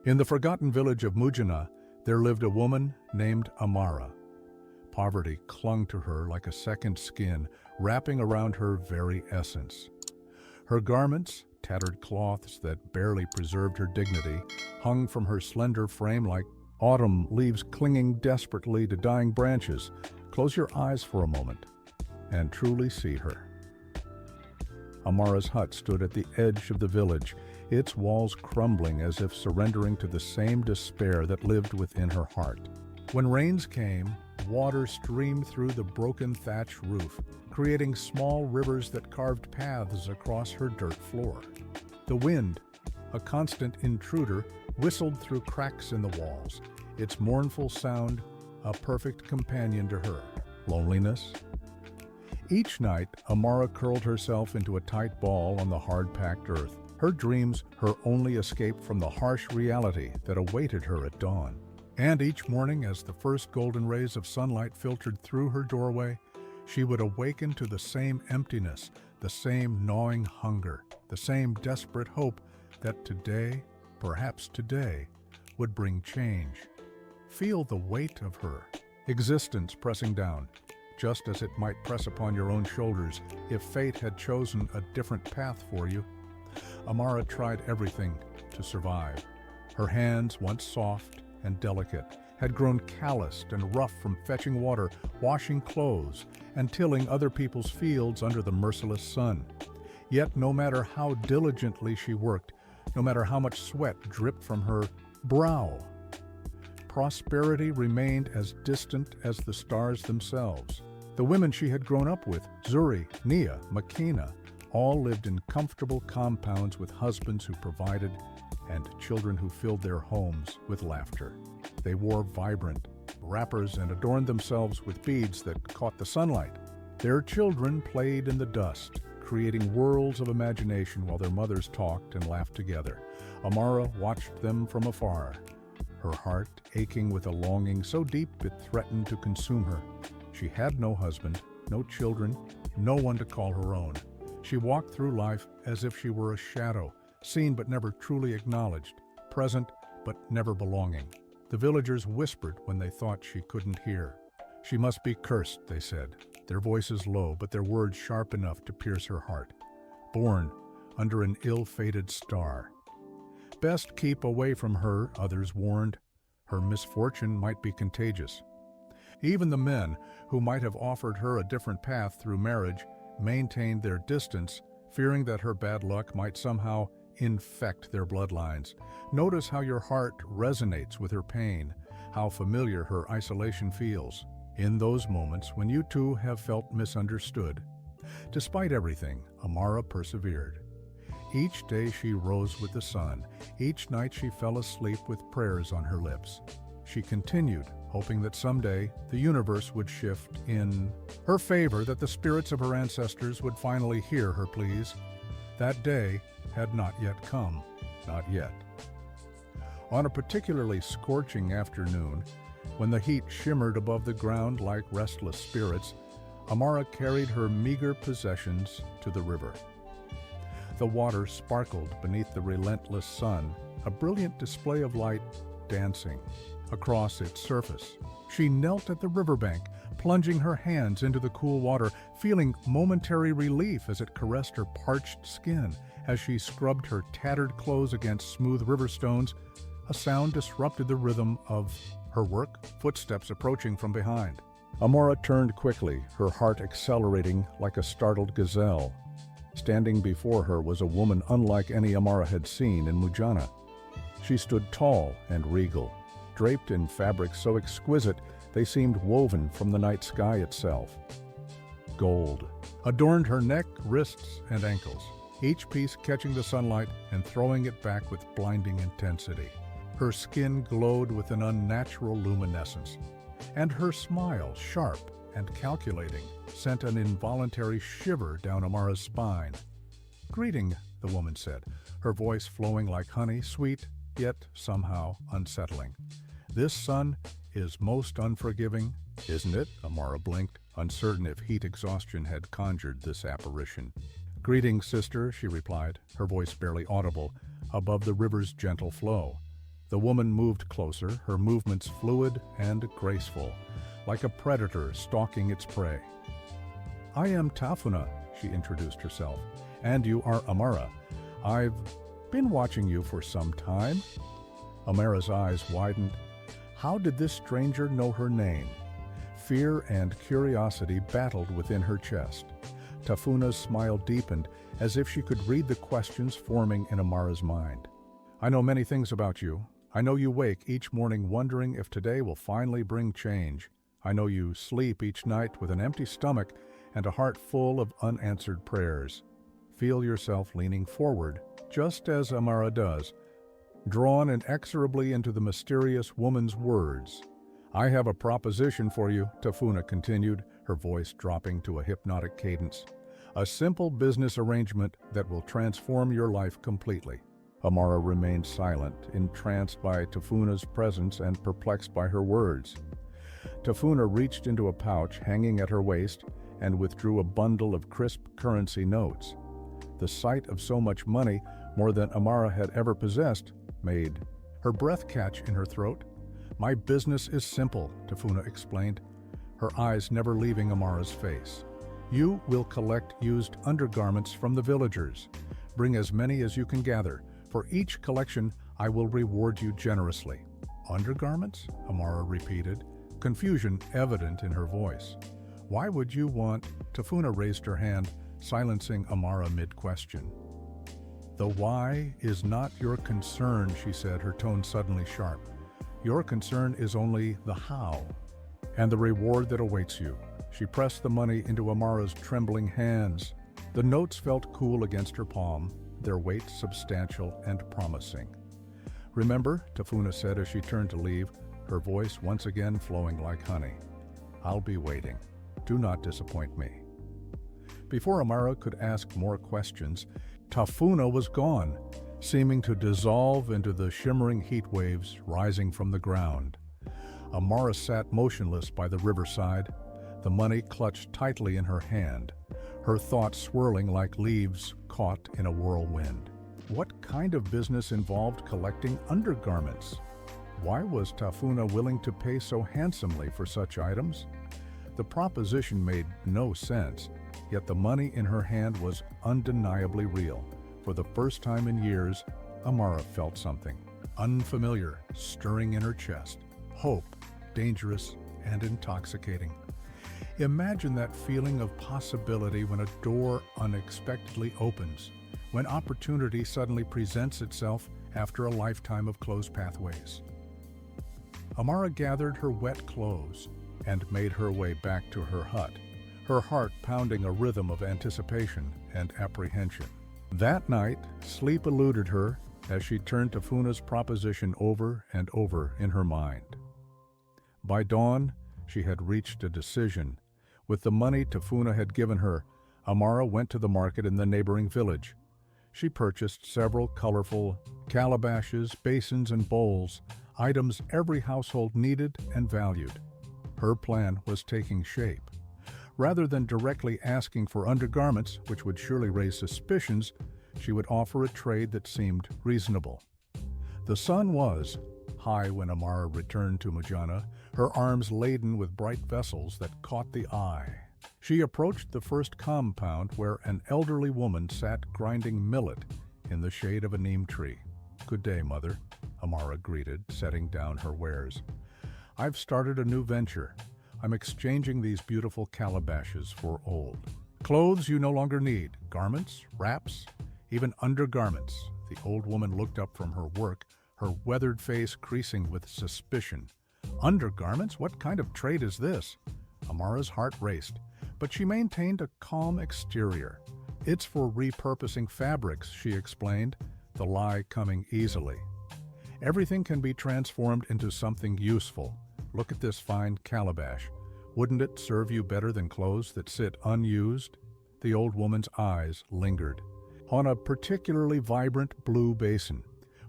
In the forgotten village of Mujana, there lived a woman named Amara. Poverty clung to her like a second skin, wrapping around her very essence. Her garments, tattered cloths that barely preserved her dignity, hung from her slender frame like autumn leaves clinging desperately to dying branches. Close your eyes for a moment and truly see her. Amara's hut stood at the edge of the village, its walls crumbling as if surrendering to the same despair that lived within her heart. When rains came, water streamed through the broken thatch roof, creating small rivers that carved paths across her dirt floor. The wind, a constant intruder, whistled through cracks in the walls, its mournful sound a perfect companion to her loneliness. Each night, Amara curled herself into a tight ball on the hard-packed earth, her dreams her only escape from the harsh reality that awaited her at dawn. And each morning, as the first golden rays of sunlight filtered through her doorway, she would awaken to the same emptiness, the same gnawing hunger, the same desperate hope that today, perhaps today, would bring change. Feel the weight of her existence pressing down, just as it might press upon your own shoulders if fate had chosen a different path for you. Amara tried everything to survive. Her hands, once soft and delicate, had grown calloused and rough from fetching water, washing clothes, and tilling other people's fields under the merciless sun. Yet no matter how diligently she worked, no matter how much sweat dripped from her brow, prosperity remained as distant as the stars themselves. The women she had grown up with, Zuri, Nia, Makina, all lived in comfortable compounds with husbands who provided and children who filled their homes with laughter. They wore vibrant wrappers and adorned themselves with beads that caught the sunlight. Their children played in the dust, creating worlds of imagination while their mothers talked and laughed together. Amara watched them from afar, her heart aching with a longing so deep it threatened to consume her. She had no husband, no children, no one to call her own. She walked through life as if she were a shadow, seen but never truly acknowledged, present but never belonging. The villagers whispered when they thought she couldn't hear. She must be cursed, they said, their voices low but their words sharp enough to pierce her heart. Born under an ill-fated star. Best keep away from her, others warned. Her misfortune might be contagious. Even the men, who might have offered her a different path through marriage, maintained their distance, fearing that her bad luck might somehow infect their bloodlines. Notice how your heart resonates with her pain, how familiar her isolation feels, in those moments when you too have felt misunderstood. Despite everything, Amara persevered. Each day she rose with the sun. Each night she fell asleep with prayers on her lips. She continued, hoping that someday the universe would shift in her favor, that the spirits of her ancestors would finally hear her pleas. That day had not yet come, not yet. On a particularly scorching afternoon, when the heat shimmered above the ground like restless spirits, Amara carried her meager possessions to the river. The water sparkled beneath the relentless sun, a brilliant display of light dancing across its surface. She knelt at the riverbank, plunging her hands into the cool water, feeling momentary relief as it caressed her parched skin. As she scrubbed her tattered clothes against smooth river stones, a sound disrupted the rhythm of her work, footsteps approaching from behind. Amara turned quickly, her heart accelerating like a startled gazelle. Standing before her was a woman unlike any Amara had seen in Mujana. She stood tall and regal, draped in fabrics so exquisite they seemed woven from the night sky itself. Gold adorned her neck, wrists, and ankles, each piece catching the sunlight and throwing it back with blinding intensity. Her skin glowed with an unnatural luminescence, and her smile, sharp and calculating, sent an involuntary shiver down Amara's spine. "Greeting," the woman said, her voice flowing like honey, sweet, yet somehow unsettling. "This sun is most unforgiving, isn't it?" Amara blinked, uncertain if heat exhaustion had conjured this apparition. "Greeting, sister," she replied, her voice barely audible, above the river's gentle flow. The woman moved closer, her movements fluid and graceful, like a predator stalking its prey. "I am Tafuna," she introduced herself, "and you are Amara. I've been watching you for some time." Amara's eyes widened. How did this stranger know her name? Fear and curiosity battled within her chest. Tafuna's smile deepened, as if she could read the questions forming in Amara's mind. "I know many things about you. I know you wake each morning wondering if today will finally bring change. I know you sleep each night with an empty stomach and a heart full of unanswered prayers." Feel yourself leaning forward, just as Amara does, drawn inexorably into the mysterious woman's words. "I have a proposition for you," Tafuna continued, her voice dropping to a hypnotic cadence. "A simple business arrangement that will transform your life completely." Amara remained silent, entranced by Tafuna's presence and perplexed by her words. Tafuna reached into a pouch hanging at her waist and withdrew a bundle of crisp currency notes. The sight of so much money, more than Amara had ever possessed, made her breath catch in her throat. "My business is simple," Tafuna explained, her eyes never leaving Amara's face. "You will collect used undergarments from the villagers. Bring as many as you can gather. For each collection, I will reward you generously." "Undergarments?" Amara repeated, confusion evident in her voice. "Why would you want—" Tafuna raised her hand, silencing Amara mid-question. "The why is not your concern," she said, her tone suddenly sharp. "Your concern is only the how, and the reward that awaits you." She pressed the money into Amara's trembling hands. The notes felt cool against her palm, their weight substantial and promising. "Remember," Tafuna said as she turned to leave, her voice once again flowing like honey. "I'll be waiting. Do not disappoint me." Before Amara could ask more questions, Tafuna was gone, seeming to dissolve into the shimmering heat waves rising from the ground. Amara sat motionless by the riverside, the money clutched tightly in her hand, her thoughts swirling like leaves caught in a whirlwind. What kind of business involved collecting undergarments? Why was Tafuna willing to pay so handsomely for such items? The proposition made no sense, yet the money in her hand was undeniably real. For the first time in years, Amara felt something unfamiliar stirring in her chest. Hope, dangerous and intoxicating. Imagine that feeling of possibility when a door unexpectedly opens, when opportunity suddenly presents itself after a lifetime of closed pathways. Amara gathered her wet clothes and made her way back to her hut, her heart pounding a rhythm of anticipation and apprehension. That night, sleep eluded her as she turned Tafuna's proposition over and over in her mind. By dawn, she had reached a decision. With the money Tafuna had given her, Amara went to the market in the neighboring village. She purchased several colorful calabashes, basins, and bowls, items every household needed and valued. Her plan was taking shape. Rather than directly asking for undergarments, which would surely raise suspicions, she would offer a trade that seemed reasonable. The sun was high when Amara returned to Mujana, her arms laden with bright vessels that caught the eye. She approached the first compound where an elderly woman sat grinding millet in the shade of a neem tree. "Good day, Mother," Amara greeted, setting down her wares. "I've started a new venture. I'm exchanging these beautiful calabashes for old clothes you no longer need, garments, wraps, even undergarments." The old woman looked up from her work, her weathered face creasing with suspicion. "Undergarments? What kind of trade is this?" Amara's heart raced, but she maintained a calm exterior. "It's for repurposing fabrics," she explained, the lie coming easily. "Everything can be transformed into something useful. Look at this fine calabash. Wouldn't it serve you better than clothes that sit unused?" The old woman's eyes lingered on a particularly vibrant blue basin.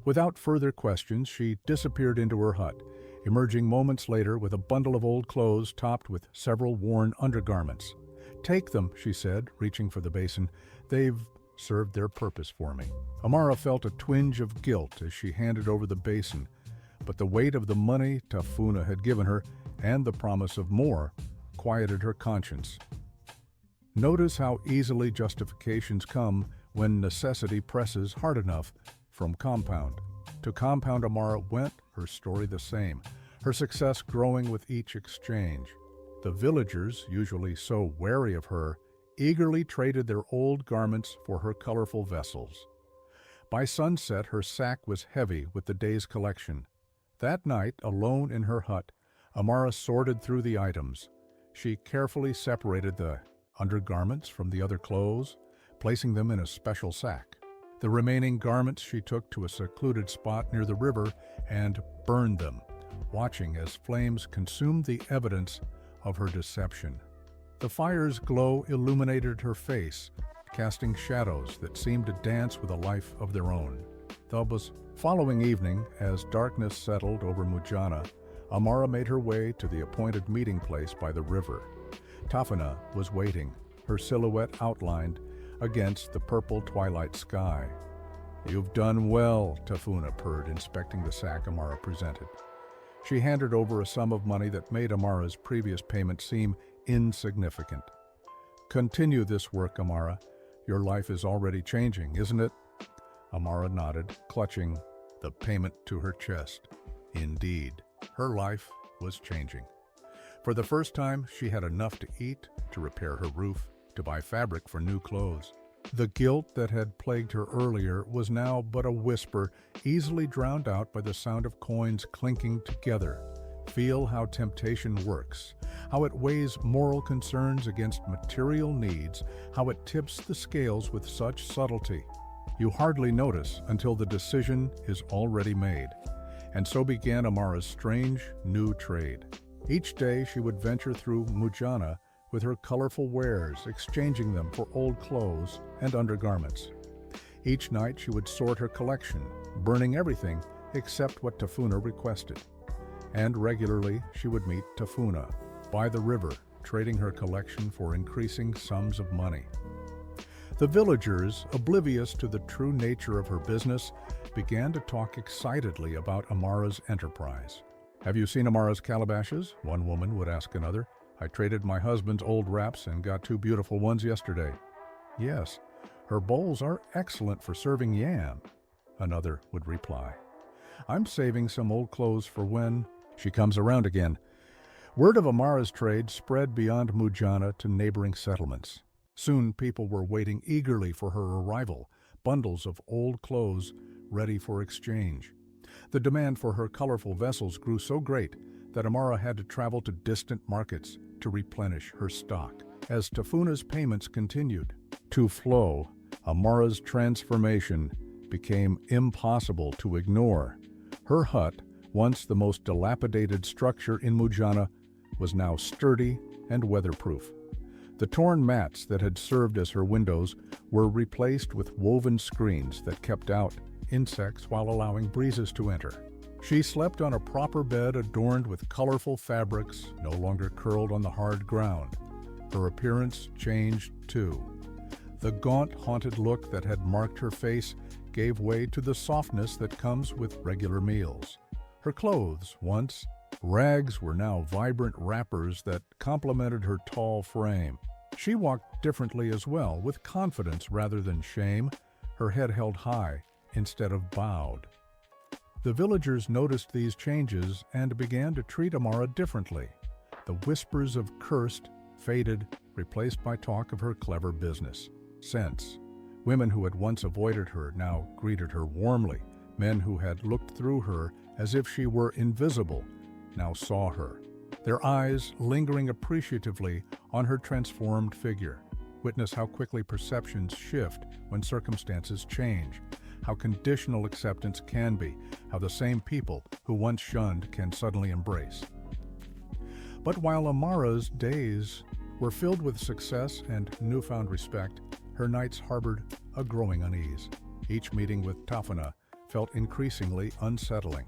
Without further questions, she disappeared into her hut, emerging moments later with a bundle of old clothes topped with several worn undergarments. "Take them," she said, reaching for the basin. "They've served their purpose for me." Amara felt a twinge of guilt as she handed over the basin, but the weight of the money Tafuna had given her and the promise of more quieted her conscience. Notice how easily justifications come when necessity presses hard enough. From compound to compound Amara went, her story the same, her success growing with each exchange. The villagers, usually so wary of her, eagerly traded their old garments for her colorful vessels. By sunset, her sack was heavy with the day's collection. That night, alone in her hut, Amara sorted through the items. She carefully separated the undergarments from the other clothes, placing them in a special sack. The remaining garments she took to a secluded spot near the river and burned them, watching as flames consumed the evidence of her deception. The fire's glow illuminated her face, casting shadows that seemed to dance with a life of their own. The following evening, as darkness settled over Mujana, Amara made her way to the appointed meeting place by the river. Tafuna was waiting, her silhouette outlined against the purple twilight sky. "You've done well," Tafuna purred, inspecting the sack Amara presented. She handed over a sum of money that made Amara's previous payment seem insignificant. "Continue this work, Amara. Your life is already changing, isn't it?" Amara nodded, clutching the payment to her chest. Indeed, her life was changing. For the first time, she had enough to eat, to repair her roof, to buy fabric for new clothes. The guilt that had plagued her earlier was now but a whisper, easily drowned out by the sound of coins clinking together. Feel how temptation works, how it weighs moral concerns against material needs, how it tips the scales with such subtlety. You hardly notice until the decision is already made. And so began Amara's strange new trade. Each day she would venture through Mujana with her colorful wares, exchanging them for old clothes and undergarments. Each night she would sort her collection, burning everything except what Tafuna requested. And regularly she would meet Tafuna by the river, trading her collection for increasing sums of money. The villagers, oblivious to the true nature of her business, began to talk excitedly about Amara's enterprise. "Have you seen Amara's calabashes?" one woman would ask another. "I traded my husband's old wraps and got 2 beautiful ones yesterday." "Yes, her bowls are excellent for serving yam," another would reply. "I'm saving some old clothes for when she comes around again." Word of Amara's trade spread beyond Mujana to neighboring settlements. Soon people were waiting eagerly for her arrival, bundles of old clothes ready for exchange. The demand for her colorful vessels grew so great that Amara had to travel to distant markets to replenish her stock. As Tafuna's payments continued to flow, Amara's transformation became impossible to ignore. Her hut, once the most dilapidated structure in Mujana, was now sturdy and weatherproof. The torn mats that had served as her windows were replaced with woven screens that kept out insects while allowing breezes to enter. She slept on a proper bed adorned with colorful fabrics, no longer curled on the hard ground. Her appearance changed too. The gaunt, haunted look that had marked her face gave way to the softness that comes with regular meals. Her clothes, once rags, were now vibrant wrappers that complemented her tall frame. She walked differently as well, with confidence rather than shame, her head held high instead of bowed. The villagers noticed these changes and began to treat Amara differently. The whispers of cursed faded, replaced by talk of her clever business sense. Women who had once avoided her now greeted her warmly. Men who had looked through her as if she were invisible now saw her, their eyes lingering appreciatively on her transformed figure. Witness how quickly perceptions shift when circumstances change, how conditional acceptance can be, how the same people who once shunned can suddenly embrace. But while Amara's days were filled with success and newfound respect, her nights harbored a growing unease. Each meeting with Tafuna felt increasingly unsettling.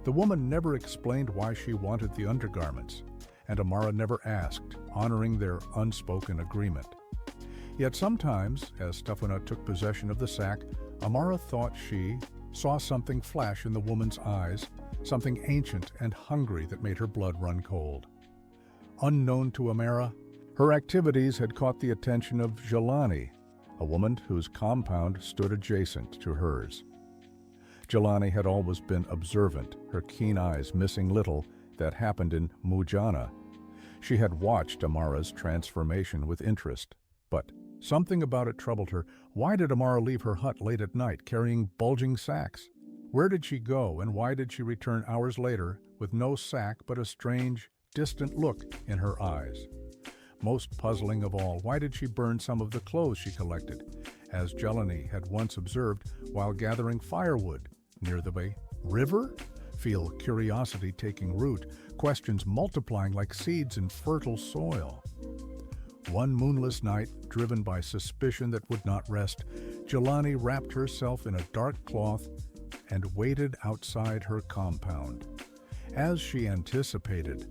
The woman never explained why she wanted the undergarments, and Amara never asked, honoring their unspoken agreement. Yet sometimes, as Tafuna took possession of the sack, Amara thought she saw something flash in the woman's eyes, something ancient and hungry that made her blood run cold. Unknown to Amara, her activities had caught the attention of Jelani, a woman whose compound stood adjacent to hers. Jelani had always been observant, her keen eyes missing little that happened in Mujana. She had watched Amara's transformation with interest, but something about it troubled her. Why did Amara leave her hut late at night carrying bulging sacks? Where did she go, and why did she return hours later with no sack but a strange, distant look in her eyes? Most puzzling of all, why did she burn some of the clothes she collected, as Jelani had once observed while gathering firewood near the river? Feel curiosity taking root, questions multiplying like seeds in fertile soil. One moonless night, driven by suspicion that would not rest, Jelani wrapped herself in a dark cloth and waited outside her compound. As she anticipated,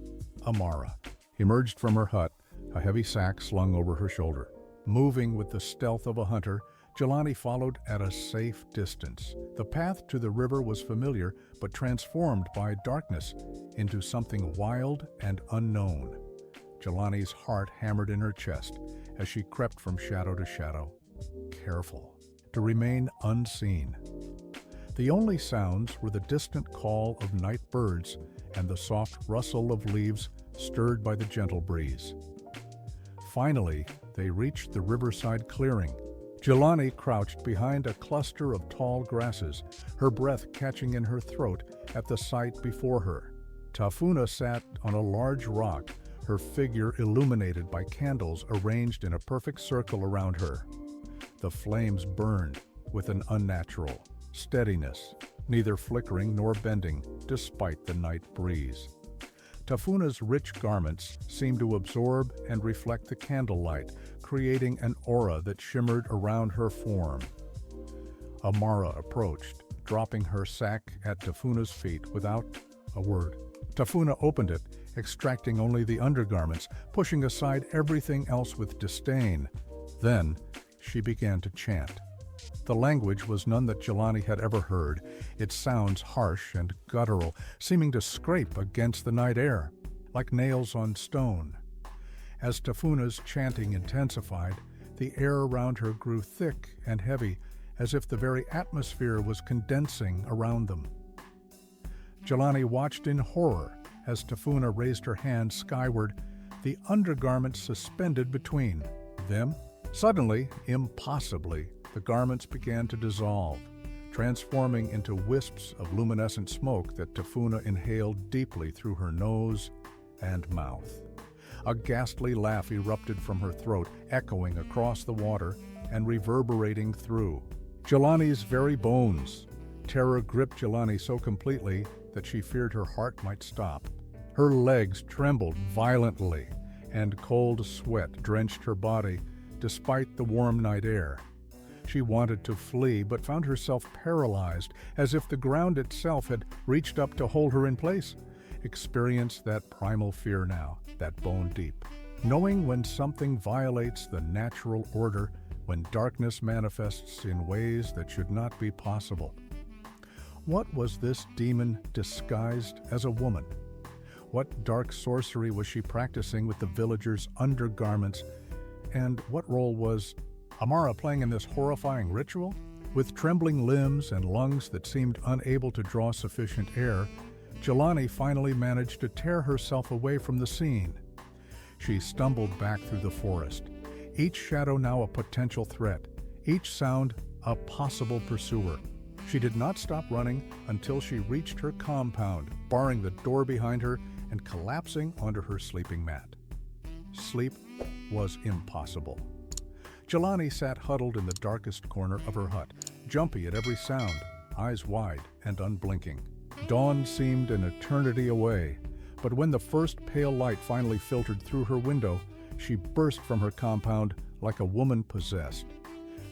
Amara emerged from her hut, a heavy sack slung over her shoulder. Moving with the stealth of a hunter, Jelani followed at a safe distance. The path to the river was familiar, but transformed by darkness into something wild and unknown. Jelani's heart hammered in her chest as she crept from shadow to shadow, careful to remain unseen. The only sounds were the distant call of night birds and the soft rustle of leaves stirred by the gentle breeze. Finally, they reached the riverside clearing. Jelani crouched behind a cluster of tall grasses, her breath catching in her throat at the sight before her. Tafuna sat on a large rock, her figure illuminated by candles arranged in a perfect circle around her. The flames burned with an unnatural steadiness, neither flickering nor bending despite the night breeze. Tafuna's rich garments seemed to absorb and reflect the candlelight, creating an aura that shimmered around her form. Amara approached, dropping her sack at Tafuna's feet without a word. Tafuna opened it, extracting only the undergarments, pushing aside everything else with disdain. Then she began to chant. The language was none that Jelani had ever heard, its sounds harsh and guttural, seeming to scrape against the night air, like nails on stone. As Tafuna's chanting intensified, the air around her grew thick and heavy, as if the very atmosphere was condensing around them. Jelani watched in horror as Tafuna raised her hand skyward, the undergarments suspended between them. Suddenly, impossibly, the garments began to dissolve, transforming into wisps of luminescent smoke that Tafuna inhaled deeply through her nose and mouth. A ghastly laugh erupted from her throat, echoing across the water and reverberating through Jelani's very bones. Terror gripped Jelani so completely that she feared her heart might stop. Her legs trembled violently, and cold sweat drenched her body despite the warm night air. She wanted to flee, but found herself paralyzed, as if the ground itself had reached up to hold her in place. Experience that primal fear now, that bone deep. Knowing when something violates the natural order, when darkness manifests in ways that should not be possible. What was this demon disguised as a woman? What dark sorcery was she practicing with the villagers' undergarments? And what role was Amara playing in this horrifying ritual? With trembling limbs and lungs that seemed unable to draw sufficient air, Jelani finally managed to tear herself away from the scene. She stumbled back through the forest, each shadow now a potential threat, each sound a possible pursuer. She did not stop running until she reached her compound, barring the door behind her and collapsing onto her sleeping mat. Sleep was impossible. Jelani sat huddled in the darkest corner of her hut, jumpy at every sound, eyes wide and unblinking. Dawn seemed an eternity away, but when the first pale light finally filtered through her window, she burst from her compound like a woman possessed.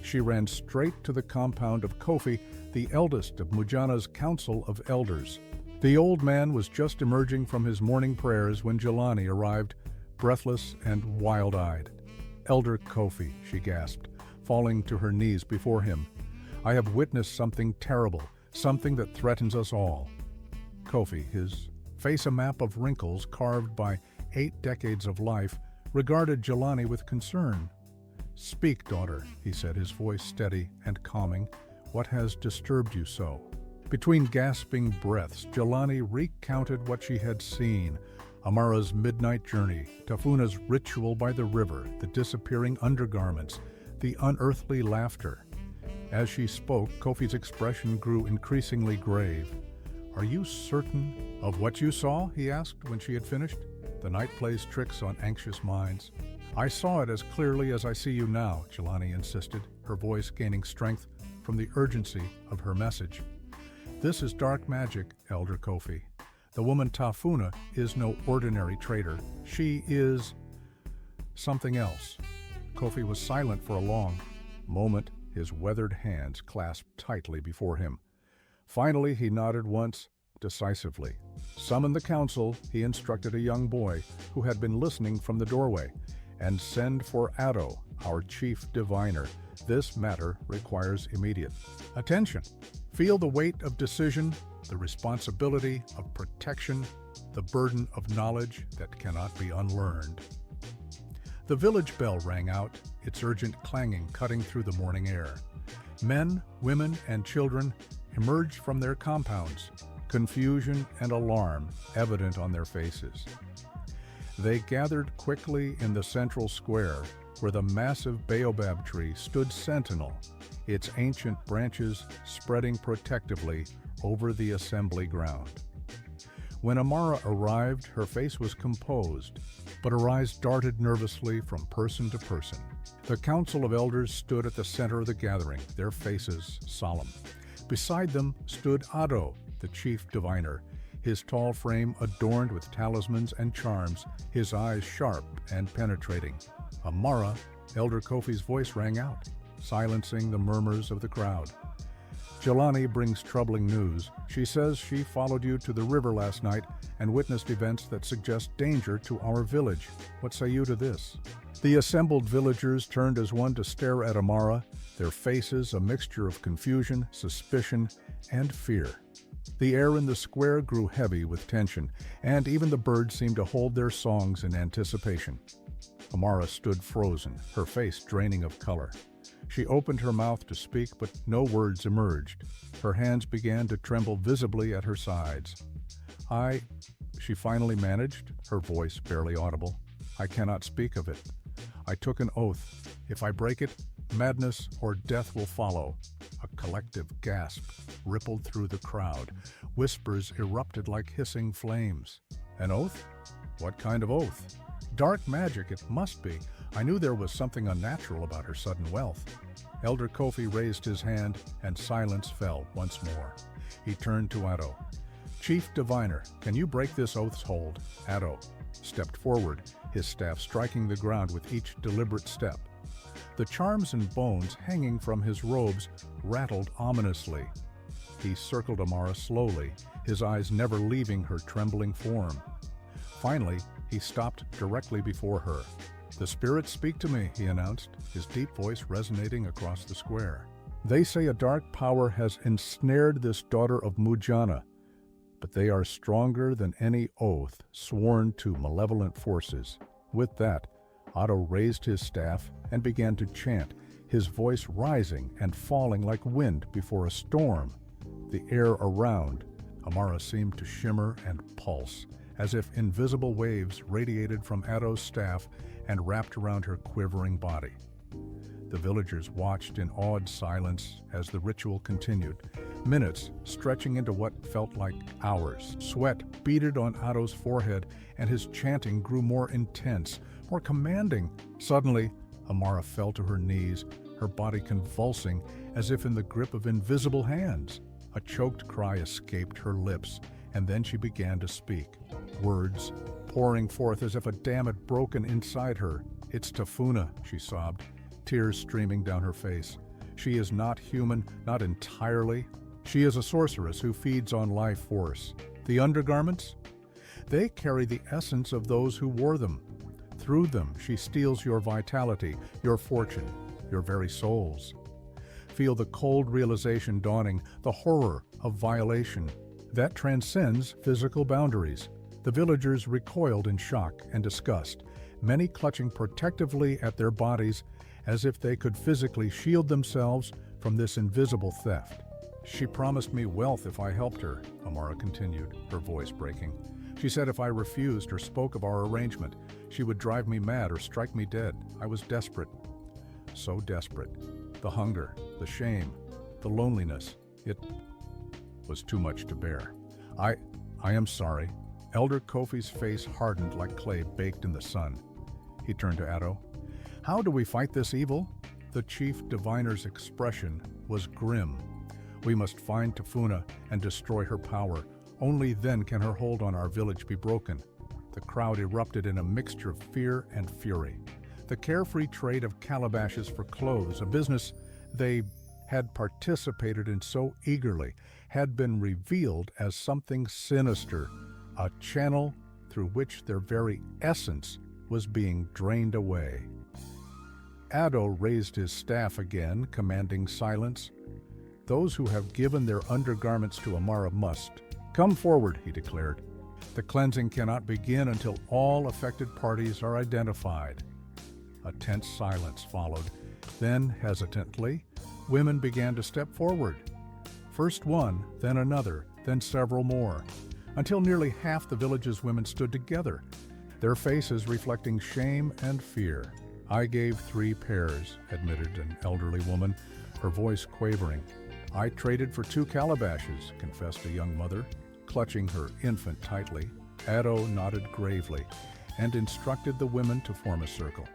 She ran straight to the compound of Kofi, the eldest of Mujana's council of elders. The old man was just emerging from his morning prayers when Jelani arrived, breathless and wild-eyed. "Elder Kofi," she gasped, falling to her knees before him. "I have witnessed something terrible, something that threatens us all." Kofi, his face a map of wrinkles carved by 8 decades of life, regarded Jelani with concern. "Speak, daughter," he said, his voice steady and calming. "What has disturbed you so?" Between gasping breaths, Jelani recounted what she had seen: Amara's midnight journey, Tafuna's ritual by the river, the disappearing undergarments, the unearthly laughter. As she spoke, Kofi's expression grew increasingly grave. "Are you certain of what you saw?" he asked when she had finished. "The night plays tricks on anxious minds." "I saw it as clearly as I see you now," Jelani insisted, her voice gaining strength from the urgency of her message. "This is dark magic, Elder Kofi. The woman Tafuna is no ordinary traitor. She is something else." Kofi was silent for a long moment, his weathered hands clasped tightly before him. Finally, he nodded once, decisively. "Summon the council," he instructed a young boy who had been listening from the doorway, "and send for Addo, our chief diviner. This matter requires immediate attention." Feel the weight of decision, the responsibility of protection, the burden of knowledge that cannot be unlearned. The village bell rang out, its urgent clanging cutting through the morning air. Men, women, and children emerged from their compounds, confusion and alarm evident on their faces. They gathered quickly in the central square, where the massive baobab tree stood sentinel, its ancient branches spreading protectively over the assembly ground. When Amara arrived, her face was composed, but her eyes darted nervously from person to person. The council of elders stood at the center of the gathering, their faces solemn. Beside them stood Addo, the chief diviner, his tall frame adorned with talismans and charms, his eyes sharp and penetrating. "Amara," Elder Kofi's voice rang out, silencing the murmurs of the crowd. "Jelani brings troubling news. She says she followed you to the river last night and witnessed events that suggest danger to our village. What say you to this?" The assembled villagers turned as one to stare at Amara, their faces a mixture of confusion, suspicion, and fear. The air in the square grew heavy with tension, and even the birds seemed to hold their songs in anticipation. Amara stood frozen, her face draining of color. She opened her mouth to speak, but no words emerged. Her hands began to tremble visibly at her sides. She finally managed, her voice barely audible. "I cannot speak of it. I took an oath. If I break it, madness or death will follow." A collective gasp rippled through the crowd. Whispers erupted like hissing flames. "An oath? What kind of oath?" "Dark magic, it must be. I knew there was something unnatural about her sudden wealth." Elder Kofi raised his hand, and silence fell once more. He turned to Addo. "Chief Diviner, can you break this oath's hold?" Addo stepped forward, his staff striking the ground with each deliberate step. The charms and bones hanging from his robes rattled ominously. He circled Amara slowly, his eyes never leaving her trembling form. Finally, he stopped directly before her. "The spirits speak to me," he announced, his deep voice resonating across the square. "They say a dark power has ensnared this daughter of Mujana, but they are stronger than any oath sworn to malevolent forces." With that, Addo raised his staff and began to chant, his voice rising and falling like wind before a storm. The air around Amara seemed to shimmer and pulse, as if invisible waves radiated from Addo's staff and wrapped around her quivering body. The villagers watched in awed silence as the ritual continued, minutes stretching into what felt like hours. Sweat beaded on Addo's forehead, and his chanting grew more intense, more commanding. Suddenly, Amara fell to her knees, her body convulsing as if in the grip of invisible hands. A choked cry escaped her lips, and then she began to speak, words pouring forth as if a dam had broken inside her. "It's Tafuna," she sobbed, tears streaming down her face. "She is not human, not entirely. She is a sorceress who feeds on life force. The undergarments? They carry the essence of those who wore them. Through them, she steals your vitality, your fortune, your very souls." Feel the cold realization dawning, the horror of violation. that transcends physical boundaries. The villagers recoiled in shock and disgust, many clutching protectively at their bodies as if they could physically shield themselves from this invisible theft. "She promised me wealth if I helped her," Amara continued, her voice breaking. "She said if I refused or spoke of our arrangement, she would drive me mad or strike me dead. I was desperate." So desperate. The hunger, the shame, the loneliness. It was too much to bear. I am sorry." Elder Kofi's face hardened like clay baked in the sun. He turned to Addo. "How do we fight this evil?" The chief diviner's expression was grim. "We must find Tafuna and destroy her power. Only then can her hold on our village be broken." The crowd erupted in a mixture of fear and fury. The carefree trade of calabashes for clothes, a business they had participated in so eagerly, had been revealed as something sinister, a channel through which their very essence was being drained away. Addo raised his staff again, commanding silence. "Those who have given their undergarments to Amara must come forward," he declared. "The cleansing cannot begin until all affected parties are identified." A tense silence followed. Then, hesitantly, women began to step forward. First one, then another, then several more, until nearly half the village's women stood together, their faces reflecting shame and fear. "I gave 3 pairs," admitted an elderly woman, her voice quavering. "I traded for 2 calabashes," confessed a young mother, clutching her infant tightly. Addo nodded gravely and instructed the women to form a circle.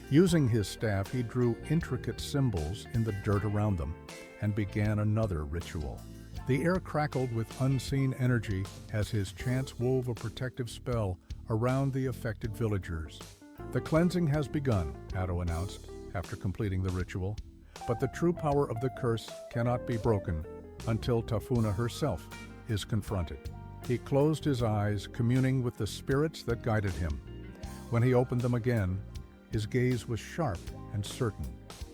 Using his staff, he drew intricate symbols in the dirt around them and began another ritual. The air crackled with unseen energy as his chants wove a protective spell around the affected villagers. "The cleansing has begun," Addo announced after completing the ritual, "but the true power of the curse cannot be broken until Tafuna herself is confronted." He closed his eyes, communing with the spirits that guided him. When he opened them again, his gaze was sharp and certain.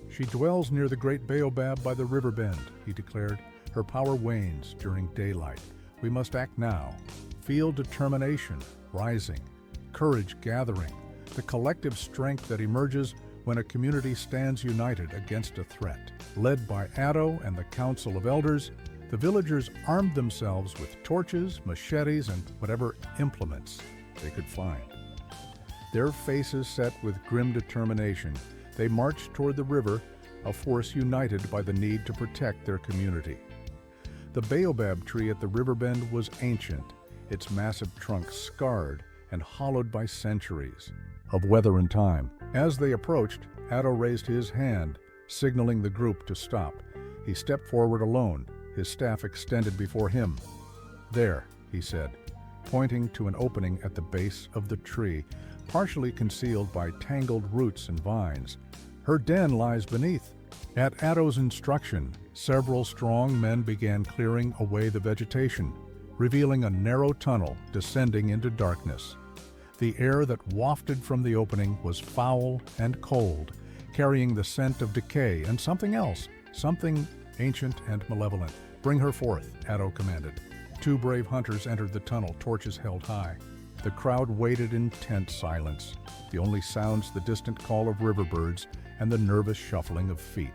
"She dwells near the great baobab by the river bend," he declared. "Her power wanes during daylight. We must act now. Feel determination rising, courage gathering, the collective strength that emerges when a community stands united against a threat." Led by Addo and the Council of Elders, the villagers armed themselves with torches, machetes, and whatever implements they could find. Their faces set with grim determination, they marched toward the river, a force united by the need to protect their community. The baobab tree at the river bend was ancient, its massive trunk scarred and hollowed by centuries of weather and time. As they approached, Addo raised his hand, signaling the group to stop. He stepped forward alone, his staff extended before him. "There," he said, pointing to an opening at the base of the tree, partially concealed by tangled roots and vines. "Her den lies beneath." At Addo's instruction, several strong men began clearing away the vegetation, revealing a narrow tunnel descending into darkness. The air that wafted from the opening was foul and cold, carrying the scent of decay and something else, something ancient and malevolent. "Bring her forth," Addo commanded. 2 brave hunters entered the tunnel, torches held high. The crowd waited in tense silence, the only sounds the distant call of riverbirds and the nervous shuffling of feet.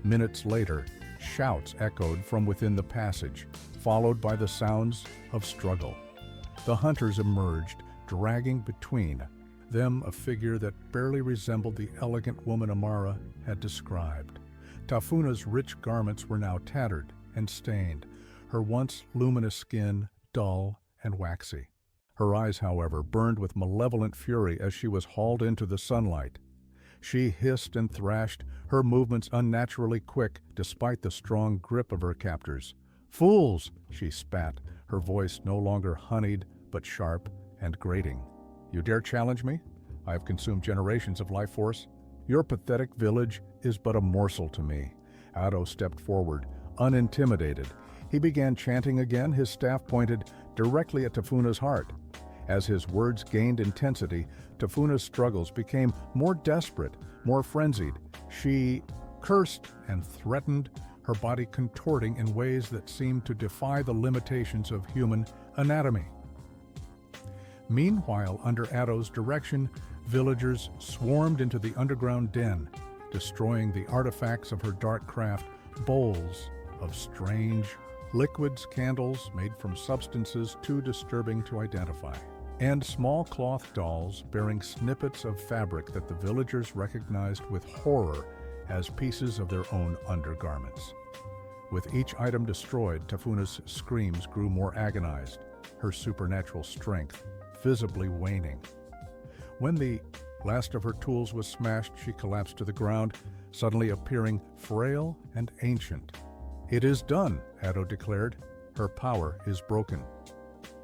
Minutes later, shouts echoed from within the passage, followed by the sounds of struggle. The hunters emerged, dragging between them a figure that barely resembled the elegant woman Amara had described. Tafuna's rich garments were now tattered and stained, her once luminous skin dull and waxy. Her eyes, however, burned with malevolent fury as she was hauled into the sunlight. She hissed and thrashed, her movements unnaturally quick despite the strong grip of her captors. "Fools!" she spat, her voice no longer honeyed but sharp and grating. "You dare challenge me? I have consumed generations of life force. Your pathetic village is but a morsel to me." Addo stepped forward, unintimidated. He began chanting again, his staff pointed directly at Tafuna's heart. As his words gained intensity, Tafuna's struggles became more desperate, more frenzied. She cursed and threatened her body contorting in ways that seemed to defy the limitations of human anatomy. Meanwhile, under Addo's direction, villagers swarmed into the underground den, destroying the artifacts of her dark craft, bowls of strange liquids, candles made from substances too disturbing to identify, and small cloth dolls bearing snippets of fabric that the villagers recognized with horror as pieces of their own undergarments. With each item destroyed, Tafuna's screams grew more agonized, her supernatural strength visibly waning. When the last of her tools was smashed, she collapsed to the ground, suddenly appearing frail and ancient. "It is done," Addo declared. "Her power is broken."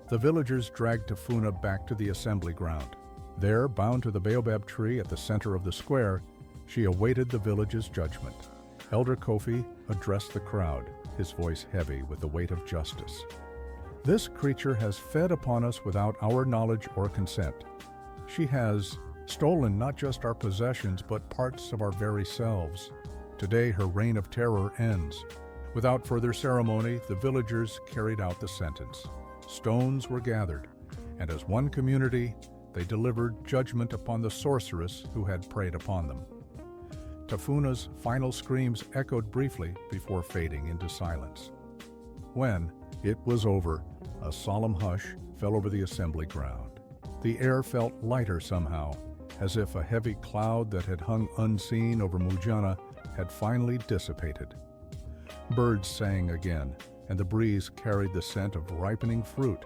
The villagers dragged Tafuna back to the assembly ground. There, bound to the baobab tree at the center of the square, she awaited the village's judgment. Elder Kofi addressed the crowd, his voice heavy with the weight of justice. "This creature has fed upon us without our knowledge or consent. She has stolen not just our possessions, but parts of our very selves. Today, her reign of terror ends." Without further ceremony, the villagers carried out the sentence. Stones were gathered, and as one community, they delivered judgment upon the sorceress who had preyed upon them. Tafuna's final screams echoed briefly before fading into silence. When it was over, a solemn hush fell over the assembly ground. The air felt lighter somehow, as if a heavy cloud that had hung unseen over Mujana had finally dissipated. Birds sang again, and the breeze carried the scent of ripening fruit.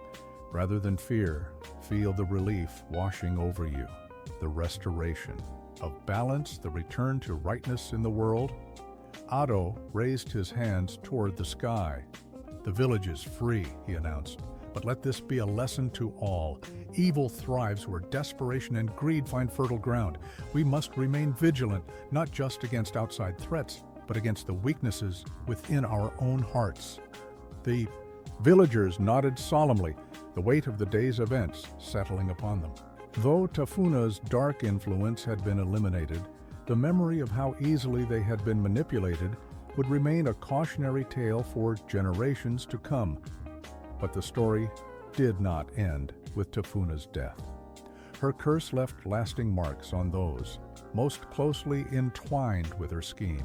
Rather than fear, feel the relief washing over you, the restoration of balance, the return to rightness in the world. Addo raised his hands toward the sky. "The village is free," he announced, "but let this be a lesson to all. Evil thrives where desperation and greed find fertile ground. We must remain vigilant, not just against outside threats, but against the weaknesses within our own hearts." The villagers nodded solemnly, the weight of the day's events settling upon them. Though Tafuna's dark influence had been eliminated, the memory of how easily they had been manipulated would remain a cautionary tale for generations to come. But the story did not end with Tafuna's death. Her curse left lasting marks on those most closely entwined with her scheme.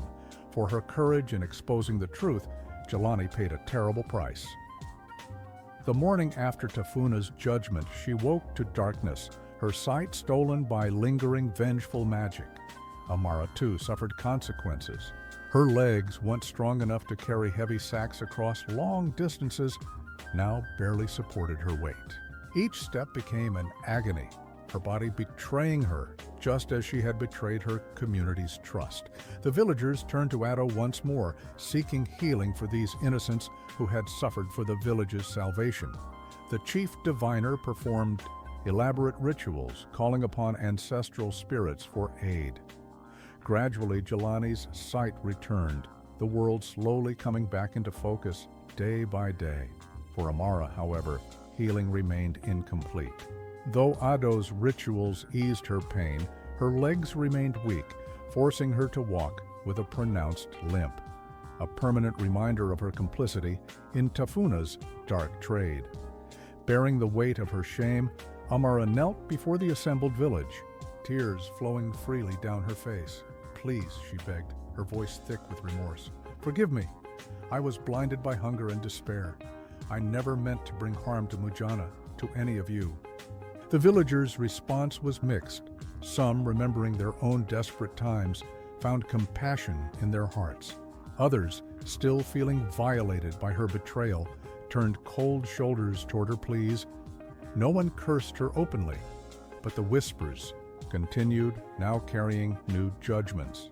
For her courage in exposing the truth, Jelani paid a terrible price. The morning after Tafuna's judgment, she woke to darkness, her sight stolen by lingering, vengeful magic. Amara, too, suffered consequences. Her legs, once strong enough to carry heavy sacks across long distances, now barely supported her weight. Each step became an agony, her body betraying her, just as she had betrayed her community's trust. The villagers turned to Addo once more, seeking healing for these innocents who had suffered for the village's salvation. The chief diviner performed elaborate rituals, calling upon ancestral spirits for aid. Gradually, Jelani's sight returned, the world slowly coming back into focus day by day. For Amara, however, healing remained incomplete. Though Addo's rituals eased her pain, her legs remained weak, forcing her to walk with a pronounced limp, a permanent reminder of her complicity in Tafuna's dark trade. Bearing the weight of her shame, Amara knelt before the assembled village, tears flowing freely down her face. "Please," she begged, her voice thick with remorse. "Forgive me. I was blinded by hunger and despair. I never meant to bring harm to Mujana, to any of you." The villagers' response was mixed. Some, remembering their own desperate times, found compassion in their hearts. Others, still feeling violated by her betrayal, turned cold shoulders toward her pleas. No one cursed her openly, but the whispers continued, now carrying new judgments.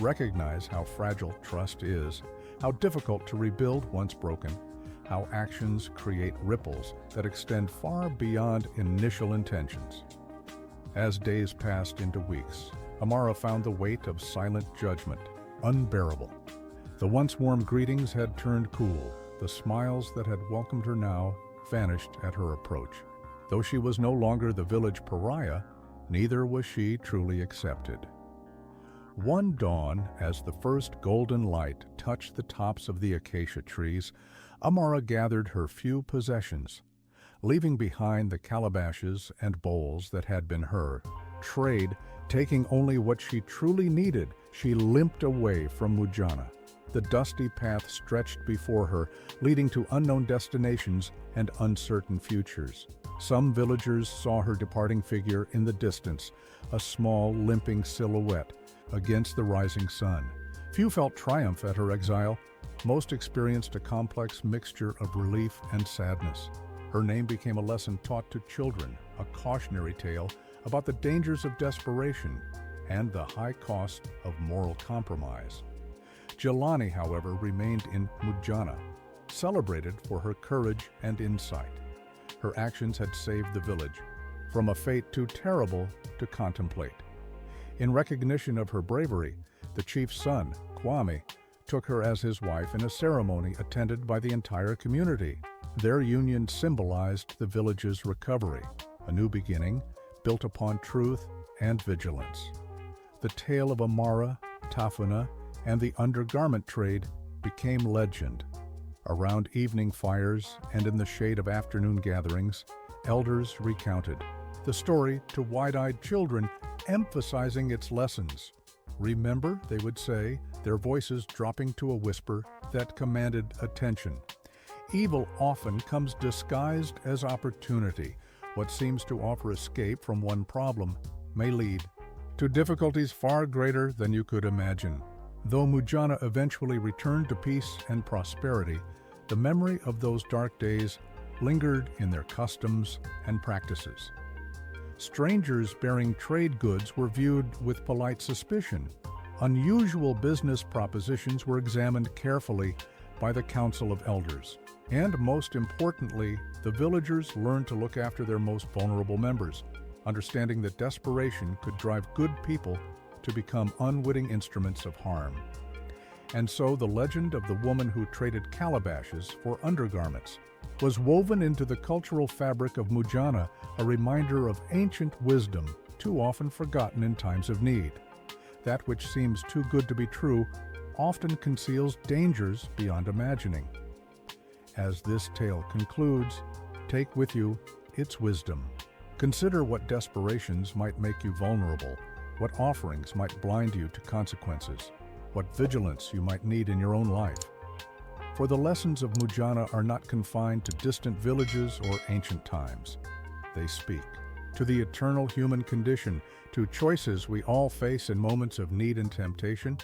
Recognize how fragile trust is, how difficult to rebuild once broken, how actions create ripples that extend far beyond initial intentions. As days passed into weeks, Amara found the weight of silent judgment unbearable. The once warm greetings had turned cool. The smiles that had welcomed her now vanished at her approach. Though she was no longer the village pariah, neither was she truly accepted. One dawn, as the first golden light touched the tops of the acacia trees, Amara gathered her few possessions. Leaving behind the calabashes and bowls that had been her trade, taking only what she truly needed, she limped away from Mujana. The dusty path stretched before her, leading to unknown destinations and uncertain futures. Some villagers saw her departing figure in the distance, a small, limping silhouette against the rising sun. Few felt triumph at her exile. Most experienced a complex mixture of relief and sadness. Her name became a lesson taught to children, a cautionary tale about the dangers of desperation and the high cost of moral compromise. Jelani, however, remained in Mujana, celebrated for her courage and insight. Her actions had saved the village from a fate too terrible to contemplate. In recognition of her bravery, the chief's son, Kwame, took her as his wife in a ceremony attended by the entire community. Their union symbolized the village's recovery, a new beginning built upon truth and vigilance. The tale of Amara, Tafuna, and the undergarment trade became legend. Around evening fires and in the shade of afternoon gatherings, elders recounted the story to wide-eyed children, emphasizing its lessons. Remember, they would say, their voices dropping to a whisper that commanded attention. Evil often comes disguised as opportunity. What seems to offer escape from one problem may lead to difficulties far greater than you could imagine. Though Mujana eventually returned to peace and prosperity, the memory of those dark days lingered in their customs and practices. Strangers bearing trade goods were viewed with polite suspicion. Unusual business propositions were examined carefully by the Council of Elders. And most importantly, the villagers learned to look after their most vulnerable members, understanding that desperation could drive good people to become unwitting instruments of harm. And so the legend of the woman who traded calabashes for undergarments was woven into the cultural fabric of Mujana, a reminder of ancient wisdom too often forgotten in times of need. That which seems too good to be true often conceals dangers beyond imagining. As this tale concludes, take with you its wisdom. Consider what desperations might make you vulnerable, what offerings might blind you to consequences, what vigilance you might need in your own life. For the lessons of Mujana are not confined to distant villages or ancient times. They speak to the eternal human condition, to choices we all face in moments of need and temptation,